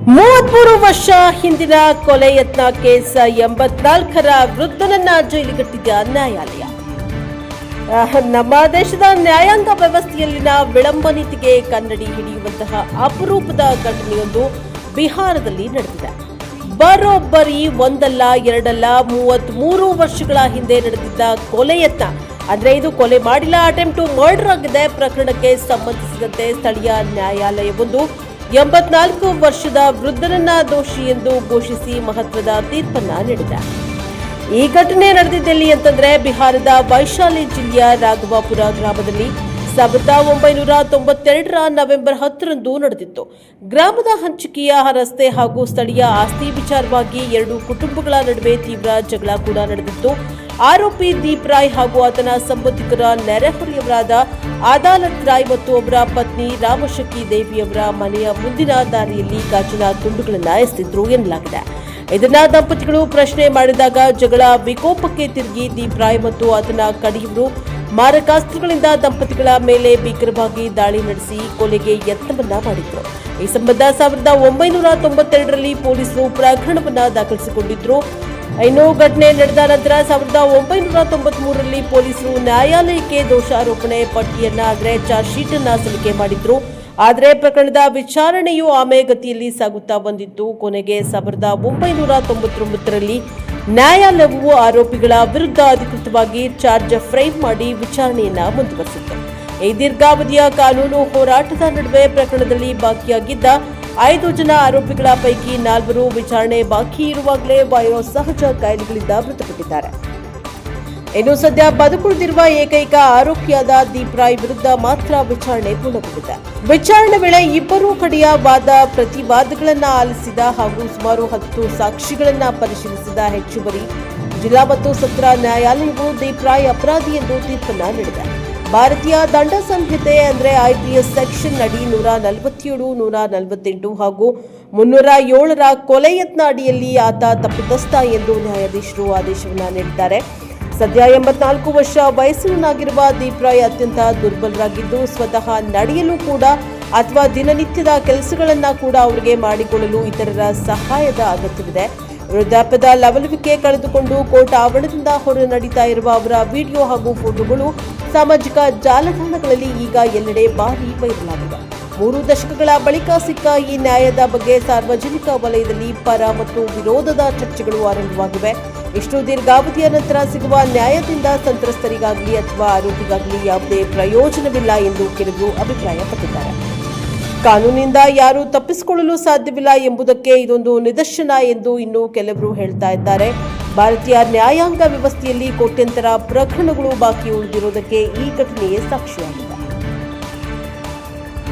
33 ವರ್ಷ ಹಿಂದಿನ ಕೊಲೆ ಯತ್ನ ಕೇಸ್ 84ರ ವೃದ್ಧನನ್ನ ಜೈಲಿಗಟ್ಟಿದ ನ್ಯಾಯಾಲಯ. ನಮ್ಮ ದೇಶದ ನ್ಯಾಯಾಂಗ ವ್ಯವಸ್ಥೆಯಲ್ಲಿನ ವಿಳಂಬ ನೀತಿಗೆ ಕನ್ನಡಿ ಹಿಡಿಯುವಂತಹ ಅಪರೂಪದ ಘಟನೆಯೊಂದು ಬಿಹಾರದಲ್ಲಿ ನಡೆದಿದೆ. ಬರೋಬ್ಬರಿ ಒಂದಲ್ಲ ಎರಡಲ್ಲ 33 ವರ್ಷಗಳ ಹಿಂದೆ ನಡೆದಿದ್ದ ಕೊಲೆ ಯತ್ನ, ಅಂದ್ರೆ ಇದು ಕೊಲೆ ಮಾಡಿಲ್ಲ, ಅಟೆಂಪ್ಟ್ ಟು ಮರ್ಡರ್ ಆಗಿದೆ. ಪ್ರಕರಣಕ್ಕೆ ಸಂಬಂಧಿಸಿದಂತೆ ಸ್ಥಳೀಯ ನ್ಯಾಯಾಲಯವೊಂದು 84 ವರ್ಷದ ವೃದ್ಧನನ್ನ ದೋಷಿ ಎಂದು ಘೋಷಿಸಿ ಮಹತ್ವದ ತೀರ್ಪನ್ನ ನೀಡಿದೆ. ಈ ಘಟನೆ ನಡೆದಿದ್ದೆಲ್ಲಿ ಅಂತಂದ್ರೆ ಬಿಹಾರದ ವೈಶಾಲಿ ಜಿಲ್ಲೆಯ ರಾಘವಾಪುರ ಗ್ರಾಮದಲ್ಲಿ 1992ರ ನವೆಂಬರ್ 10ರಂದು ನಡೆದಿತ್ತು. ಗ್ರಾಮದ ಹಂಚಿಕೆಯ ರಸ್ತೆ ಹಾಗೂ ಸ್ಥಳೀಯ ಆಸ್ತಿ ವಿಚಾರವಾಗಿ ಎರಡು ಕುಟುಂಬಗಳ ನಡುವೆ ತೀವ್ರ ಜಗಳ ಕೂಡ ನಡೆದಿತ್ತು. ಆರೋಪಿ ದೀಪ್ ರಾಯ್ ಹಾಗೂ ಆತನ ಸಂಬಂಧಿಕರ ನೆರೆಹೊರೆಯವರಾದ ಅದಾಲತ್ ರಾಯ್ ಮತ್ತು ಅವರ ಪತ್ನಿ ರಾಮಶಕಿ ದೇವಿಯವರ ಮನೆಯ ಮುಂದಿನ ದಾರಿಯಲ್ಲಿ ಗಾಜಿನ ತುಂಡುಗಳನ್ನು ಎಸೆದಿದ್ರು ಎನ್ನಲಾಗಿದೆ. ಇದನ್ನ ದಂಪತಿಗಳು ಪ್ರಶ್ನೆ ಮಾಡಿದಾಗ ಜಗಳ ವಿಕೋಪಕ್ಕೆ ತಿರುಗಿ ದೀಪ್ ರಾಯ್ ಮತ್ತು ಆತನ ಕಡೆಯವರು ಮಾರಕಾಸ್ತ್ರಗಳಿಂದ ದಂಪತಿಗಳ ಮೇಲೆ ಭೀಕರವಾಗಿ ದಾಳಿ ನಡೆಸಿ ಕೊಲೆಗೆ ಯತ್ನವನ್ನ ಮಾಡಿದ್ರು. ಈ ಸಂಬಂಧ 1992ರಲ್ಲಿ ಪೊಲೀಸರು ಪ್ರಕರಣವನ್ನ ದಾಖಲಿಸಿಕೊಂಡಿದ್ರು. ಇನ್ನು ಘಟನೆ ನಡೆದ ನಂತರ 1993ರಲ್ಲಿ ಪೊಲೀಸರು ನ್ಯಾಯಾಲಯಕ್ಕೆ ದೋಷಾರೋಪಣೆ ಪಟ್ಟಿಯನ್ನ ಚಾರ್ಜ್ ಶೀಟ್ ಅನ್ನ ಸಲ್ಲಿಕೆ ಮಾಡಿದ್ರು. ಆದರೆ ಪ್ರಕರಣದ ವಿಚಾರಣೆಯು ಆಮೆಗತಿಯಲ್ಲಿ ಸಾಗುತ್ತಾ ಬಂದಿತ್ತು. ಕೊನೆಗೆ 1999ರಲ್ಲಿ ನ್ಯಾಯಾಲಯವು ಆರೋಪಿಗಳ ವಿರುದ್ಧ ಅಧಿಕೃತವಾಗಿ ಚಾರ್ಜ್ ಫ್ರೇಮ್ ಮಾಡಿ ವಿಚಾರಣೆಯನ್ನ ಮುಂದುವರೆಸಿತು. ಈ ದೀರ್ಘಾವಧಿಯ ಕಾನೂನು ಹೋರಾಟದ ನಡುವೆ ಪ್ರಕರಣದಲ್ಲಿ ಬಾಕಿಯಾಗಿದ್ದ 5 ಜನ ಆರೋಪಿಗಳ ಪೈಕಿ 4 ವಿಚಾರಣೆ ಬಾಕಿ ಇರುವಾಗಲೇ ವಯೋಸಹಜ ಕಾಯಿಲೆಗಳಿಂದ ಮೃತಪಟ್ಟಿದ್ದಾರೆ. ಇನ್ನು ಸದ್ಯ ಬದುಕುಳಿದಿರುವ ಏಕೈಕ ಆರೋಪಿಯಾದ ದೀಪ್ ರಾಯ್ ವಿರುದ್ಧ ಮಾತ್ರ ವಿಚಾರಣೆ ಪೂರ್ಣಗೊಂಡಿದೆ. ವಿಚಾರಣೆ ವೇಳೆ ಇಬ್ಬರೂ ಕಡೆಯ ವಾದ ಪ್ರತಿವಾದಗಳನ್ನ ಆಲಿಸಿದ ಹಾಗೂ ಸುಮಾರು 10 ಸಾಕ್ಷಿಗಳನ್ನ ಪರಿಶೀಲಿಸಿದ ಹೆಚ್ಚುವರಿ ಜಿಲ್ಲಾ ಮತ್ತು ಸತ್ರ ನ್ಯಾಯಾಲಯವು ದೀಪ್ ರಾಯ್ ಅಪರಾಧಿ ಎಂದು ತೀರ್ಪನ್ನ ನೀಡಿದೆ. ಭಾರತೀಯ ದಂಡ ಸಂಹಿತೆ ಅಂದ್ರೆ IPS ಸೆಕ್ಷನ್ ಅಡಿ 147, 148 ಹಾಗೂ 307ರ ಕೊಲೆ ಯತ್ನ ಅಡಿಯಲ್ಲಿ ಆತ ತಪ್ಪಿತಸ್ಥ ಎಂದು ನ್ಯಾಯಾಧೀಶರು ಆದೇಶವನ್ನ ನೀಡಿದ್ದಾರೆ. ಸದ್ಯ 84 ವರ್ಷ ವಯಸ್ಸಿನಾಗಿರುವ ದೀಪ್ ರಾಯ್ ಅತ್ಯಂತ ದುರ್ಬಲರಾಗಿದ್ದು ಸ್ವತಃ ನಡೆಯಲು ಕೂಡ ಅಥವಾ ದಿನನಿತ್ಯದ ಕೆಲಸಗಳನ್ನ ಕೂಡ ಅವರಿಗೆ ಮಾಡಿಕೊಳ್ಳಲು ಇತರರ ಸಹಾಯದ ಅಗತ್ಯವಿದೆ. ವೃದ್ಧಾಪ್ಯದ ಲವಲವಿಕೆ ಕಳೆದುಕೊಂಡು ಕೋರ್ಟ್ ಆವರಣದಿಂದ ಹೊರ ನಡೀತಾ ಇರುವ ಅವರ ವಿಡಿಯೋ ಹಾಗೂ ಫೋಟೋಗಳು ಸಾಮಾಜಿಕ ಜಾಲತಾಣಗಳಲ್ಲಿ ಈಗ ಎಲ್ಲೆಡೆ ಭಾರಿ ವೈರಲ್ ಆಗಿದೆ. 3 ದಶಕಗಳ ಬಳಿಕ ಸಿಕ್ಕ ಈ ನ್ಯಾಯದ ಬಗ್ಗೆ ಸಾರ್ವಜನಿಕ ವಲಯದಲ್ಲಿ ಪರ ಮತ್ತು ವಿರೋಧದ ಚರ್ಚೆಗಳು ಆರಂಭವಾಗಿವೆ. ಇಷ್ಟು ದೀರ್ಘಾವಧಿಯ ನಂತರ ಸಿಗುವ ನ್ಯಾಯದಿಂದ ಸಂತ್ರಸ್ತರಿಗಾಗಲಿ ಅಥವಾ ಆರೋಪಿಗಾಗಲಿ ಯಾವುದೇ ಪ್ರಯೋಜನವಿಲ್ಲ ಎಂದು ಕೆಲವರು ಅಭಿಪ್ರಾಯಪಟ್ಟಿದ್ದಾರೆ. ಕಾನೂನಿನಿಂದ ಯಾರೂ ತಪ್ಪಿಸಿಕೊಳ್ಳಲು ಸಾಧ್ಯವಿಲ್ಲ ಎಂಬುದಕ್ಕೆ ಇದೊಂದು ನಿದರ್ಶನ ಎಂದು ಇನ್ನು ಕೆಲವರು ಹೇಳ್ತಾ ಇದ್ದಾರೆ. ಭಾರತೀಯ ನ್ಯಾಯಾಂಗ ವ್ಯವಸ್ಥೆಯಲ್ಲಿ ಕೋಟ್ಯಂತರ ಪ್ರಕರಣಗಳು ಬಾಕಿ ಉಳಿದಿರುವುದಕ್ಕೆ ಈ ಘಟನೆಯೇ ಸಾಕ್ಷಿಯಾಗಿದೆ.